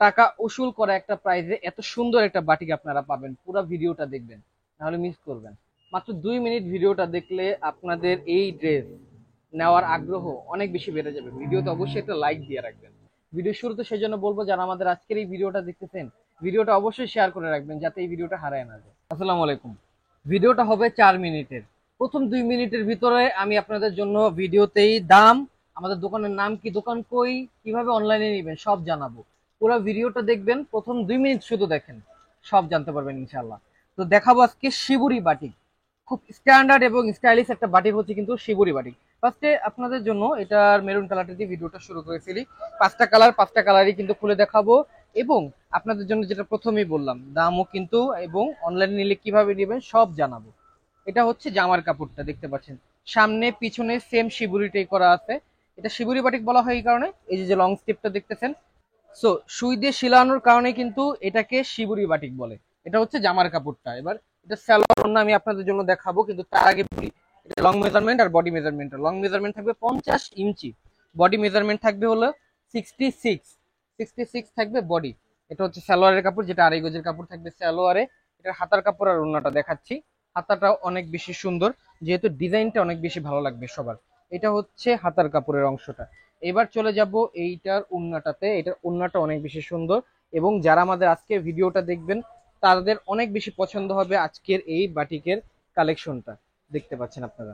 টাকা উসুল করা একটা প্রাইজে এত সুন্দর একটা বাটিক আপনারা পাবেন। পুরো ভিডিওটা দেখবেন, নাহলে মিস করবেন। মাত্র 2 মিনিট ভিডিওটা দেখলে আপনাদের এই ড্রেস নেওয়ার আগ্রহ অনেক বেশি বেড়ে যাবে। ভিডিওতে অবশ্যই একটা লাইক দিয়ে রাখবেন। ভিডিও শুরুতে সেই জন্য বলবো, যারা আমাদের আজকের এই ভিডিওটা দেখতেছেন, ভিডিওটা অবশ্যই শেয়ার করে রাখবেন যাতে এই ভিডিওটা হারায় না যায়। আসসালামু আলাইকুম। ভিডিওটা হবে 4 মিনিটের। প্রথম 2 মিনিটের ভিতরে আমি আপনাদের জন্য ভিডিওতেই দাম, আমাদের দোকানের নাম কি, দোকান কই, কিভাবে অনলাইনে নেবেন সব জানাবো। পুরো ভিডিওটা দেখবেন, প্রথম 2 মিনিট শুধু দেখেন, সব জানতে পারবেন ইনশাল্লাহ। তো দেখাবো আজকে শিবুরি বাটিক। খুব স্ট্যান্ডার্ড এবং স্টাইলিশ একটা বাটিক হচ্ছে কিন্তু শিবুরি বাটিক। ফার্স্টে আপনাদের জন্য এটার মেরুন কালারটা দিয়ে ভিডিওটা শুরু করে ফেলি। 5টা কালারই কিন্তু খুলে দেখাবো, এবং আপনাদের জন্য যেটা প্রথমেই বললাম দামও কিন্তু, এবং অনলাইনে নিলে কিভাবে নেবেন সব জানাবো। এটা হচ্ছে জামার কাপড়টা দেখতে পাচ্ছেন, সামনে পিছনে সেম শিবুরিটাই করা আছে। এটা শিবুরি বাটিক বলা হয় এই কারণে, এই যে লং স্টিপটা দেখতেছেন, সো সুই দিয়ে শিলানোর কারণে কিন্তু এটাকে শিবুরি বাটিক বলে। এটা হচ্ছে জামার কাপড়টা। এবার এটা সালোয়ার ওড়না আমি আপনাদের জন্য দেখাবো, কিন্তু তার আগে বলি এটা লং মেজারমেন্ট আর বডি মেজারমেন্ট। লং মেজারমেন্ট থাকবে 50 ইঞ্চি, বডি মেজারমেন্ট থাকবে হলো 66 থাকবে বডি। এটা হচ্ছে সালোয়ারের কাপড়, যেটা 2.5 গজের কাপড় থাকবে সালোয়ারে। এটার হাতার কাপড় আর ওড়নাটা দেখাচ্ছি। হাতাটা অনেক বেশি সুন্দর, যেহেতু ডিজাইনটা অনেক বেশি ভালো লাগবে সবার। এটা হচ্ছে হাতার কাপড়ের অংশটা। এবার চলে যাব এইটার ওড়নাটাতে। এটার ওড়নাটা অনেক বেশি সুন্দর, এবং যারা আমাদের আজকের ভিডিওটা দেখবেন তাদের অনেক বেশি পছন্দ হবে আজকের এই বাটিকের কালেকশনটা। দেখতে পাচ্ছেন আপনারা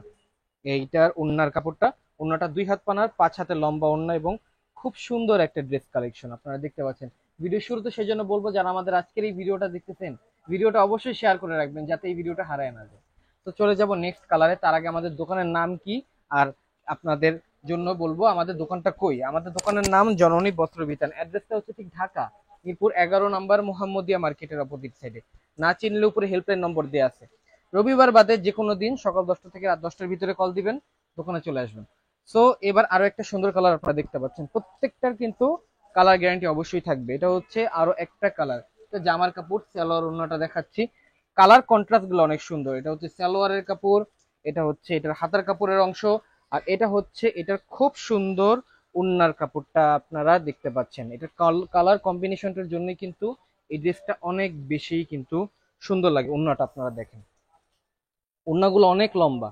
এইটার ওড়নার কাপড়টা। ওড়নাটা 2 হাত পানার, 5 হাতের লম্বা ওড়না, এবং খুব সুন্দর একটা ড্রেস কালেকশন আপনারা দেখতে পাচ্ছেন। ভিডিও শুরুতে সেই জন্য বলবো, যারা আমাদের আজকের এই ভিডিওটা দেখতেছেন, ভিডিওটা অবশ্যই শেয়ার করে রাখবেন যাতে এই ভিডিওটা হারায় না যায়। তো চলে যাব নেক্সট কালারে। তার আগে আমাদের দোকানের নাম কি, আর আপনাদের জন্য বলবো আমাদের দোকানটা কই। আমাদের দোকানের নাম জননী বস্ত্র বিতান। অ্যাড্রেসটা হচ্ছে ঠিক ঢাকা মিরপুর 11 নম্বর মোহাম্মদিয়া মার্কেটের অপোজিট সাইডে। না চিনলে উপরে হেল্পলাইন নম্বর দেওয়া আছে। রবিবার বাদে যে কোনো দিন সকাল 10টা থেকে রাত 10টার ভিতরে কল দিবেন, দোকানে চলে আসবেন। সো এবার আরো একটা সুন্দর কালার আপনারা দেখতে পাচ্ছেন, প্রত্যেকটার কিন্তু কালার গ্যারান্টি অবশ্যই থাকবে। এটা হচ্ছে আরো একটা কালার। এটা জামার কাপড়, সালোয়ার ওড়নাটা দেখাচ্ছি। কালার কন্ট্রাস্ট গুলো অনেক সুন্দর। এটা হচ্ছে সালোয়ারের কাপড়, এটা হচ্ছে এটার হাতার কাপড়ের অংশ, আর এটা হচ্ছে এটার খুব সুন্দর ওড়নার কাপড়টা আপনারা দেখতে পাচ্ছেন। এটার কালার কম্বিনেশনটার জন্য কিন্তু এই ড্রেসটা অনেক বেশি কিন্তু সুন্দর লাগে। ওড়নাটা আপনারা দেখেন, ওড়নাগুলো অনেক লম্বা।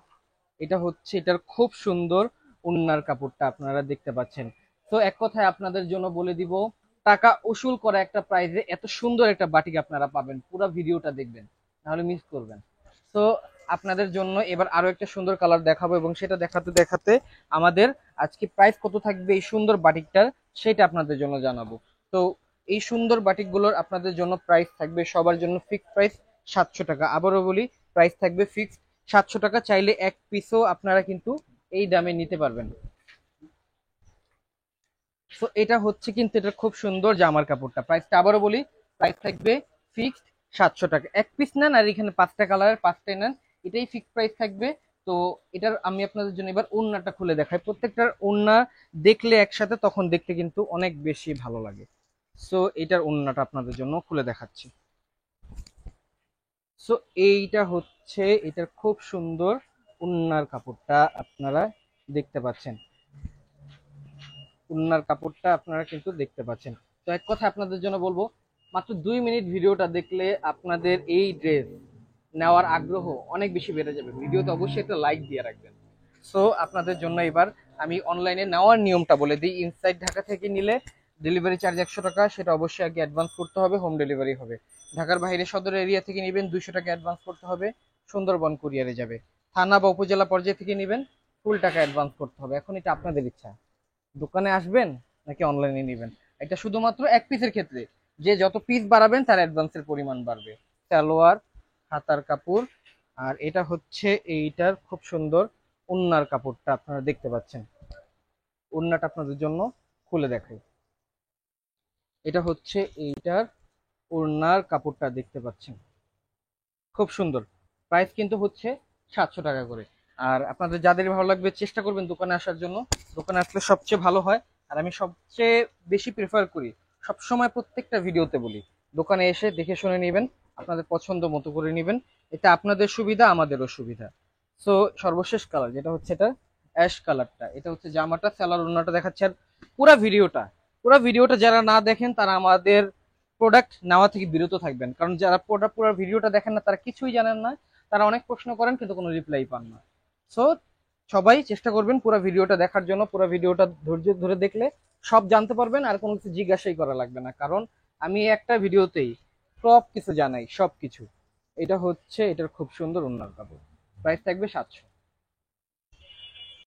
এটা হচ্ছে এটার খুব সুন্দর ওড়নার কাপড়টা আপনারা দেখতে পাচ্ছেন। তো এক কথায় আপনাদের জন্য বলে দিব, টাকা উসুল করা একটা প্রাইজে এত সুন্দর একটা বাটিক আপনারা পাবেন। পুরো ভিডিওটা দেখবেন, নাহলে মিস করবেন। তো আপনাদের জন্য এবার আরো একটা সুন্দর কালার দেখাবো, এবং সেটা দেখাতে দেখাতে আমাদের আজকে প্রাইস কত থাকবে এই সুন্দর বাটিকটার সেটা আপনাদের জন্য জানাবো। তো এই সুন্দর বাটিকগুলোর আপনাদের জন্য প্রাইস থাকবে সবার জন্য ফিক্সড প্রাইস 700 টাকা। আবারও বলি, প্রাইস থাকবে ফিক্সড 700 টাকা। চাইলে এক পিসও আপনারা কিন্তু এই দামে নিতে পারবেন। তো এটা হচ্ছে কিন্তু এটা খুব সুন্দর জামার কাপড়টা। প্রাইসটা আবারও বলি, প্রাইস থাকবে ফিক্সড 700 টাকা। এক পিস নেন আর এখানে 5টা কালারের 5টাই নেন, এটাই ফিক্সড প্রাইস থাকবে। তো এটার আমি আপনাদের জন্য এবার ওড়নাটা খুলে দেখাই। প্রত্যেকটার ওড়না দেখলে একসাথে তখন দেখতে কিন্তু অনেক বেশি ভালো লাগে। সো এটার ওড়নাটা আপনাদের জন্য খুলে দেখাচ্ছি। সো এইটা হচ্ছে এটার খুব সুন্দর ওড়নার কাপড়টা আপনারা দেখতে পাচ্ছেন। ওড়নার কাপড়টা আপনারা কিন্তু দেখতে পাচ্ছেন। তো এক কথা আপনাদের জন্য বলবো, মাত্র 2 মিনিট ভিডিওটা দেখলে আপনাদের এই ড্রেস নেওয়ার আগ্রহ অনেক বেশি বেড়ে যাবে। ভিডিওতে অবশ্যই একটা লাইক দিয়ে রাখবেন। সো আপনাদের জন্য এবার আমি অনলাইনে নেওয়ার নিয়মটা বলে দিই। ইনসাইড ঢাকা থেকে নিলে ডেলিভারি চার্জ 100 টাকা, সেটা অবশ্যই আগে অ্যাডভান্স করতে হবে, হোম ডেলিভারি হবে। ঢাকার বাইরে সদর এরিয়া থেকে নেবেন 200 টাকা অ্যাডভান্স করতে হবে, সুন্দরবন কুরিয়ারে যাবে। থানা বা উপজেলা পর্যায়ে থেকে নেবেন ফুল টাকা অ্যাডভান্স করতে হবে। এখন এটা আপনাদের ইচ্ছা, দোকানে আসবেন নাকি অনলাইনে নেবেন। এটা শুধুমাত্র এক পিসের ক্ষেত্রে, যে যত পিস বাড়াবেন তার অ্যাডভান্সের পরিমাণ বাড়বে। সালোয়ার, হাতার কাপড়, আর এটা হচ্ছে এইটার খুব সুন্দর ওড়নার কাপড়টা আপনারা দেখতে পাচ্ছেন। ওড়নাটা আপনাদের জন্য খুলে দেখাই। এটা হচ্ছে এইটার ওড়নার কাপড়টা দেখতে পাচ্ছেন, খুব সুন্দর। প্রাইস কিন্তু হচ্ছে 700 টাকা করে। আর আপনাদের যাদের ভালো লাগবে চেষ্টা করবেন দোকানে আসার জন্য, দোকানে আসলে সবচেয়ে ভালো হয়। আর আমি সবচেয়ে বেশি প্রেফার করি, সবসময় প্রত্যেকটা ভিডিওতে বলি, দোকানে এসে দেখে শুনে নেবেন, আপনাদের পছন্দ মতো করে নেবেন। এটা আপনাদের সুবিধা, আমাদেরও সুবিধা। সো সর্বশেষ কালার যেটা হচ্ছে এটা অ্যাশ কালারটা। এটা হচ্ছে জামাটা, সালোয়ার ওড়নাটা দেখাচ্ছে। আর পুরা ভিডিওটা পুরো ভিডিওটা যারা না দেখেন তারা আমাদের প্রোডাক্ট নেওয়া থেকে বিরত থাকবেন, কারণ যারা প্রোডাক্ট পুরো ভিডিওটা দেখেন না তারা কিছুই জানেন না, তারা অনেক প্রশ্ন করেন কিন্তু কোনো রিপ্লাই পান না। সো সবাই চেষ্টা করবেন পুরো ভিডিওটা দেখার জন্য। পুরো ভিডিওটা ধৈর্য ধরে দেখলে সব জানতে পারবেন, আর কোনো কিছু জিজ্ঞাসাই করা লাগবে না, কারণ আমি একটা ভিডিওতেই সব কিছু জানাই, সব কিছু। এটা হচ্ছে এটার খুব সুন্দর ওড়নার কাপড়, প্রাইস থাকবে 700।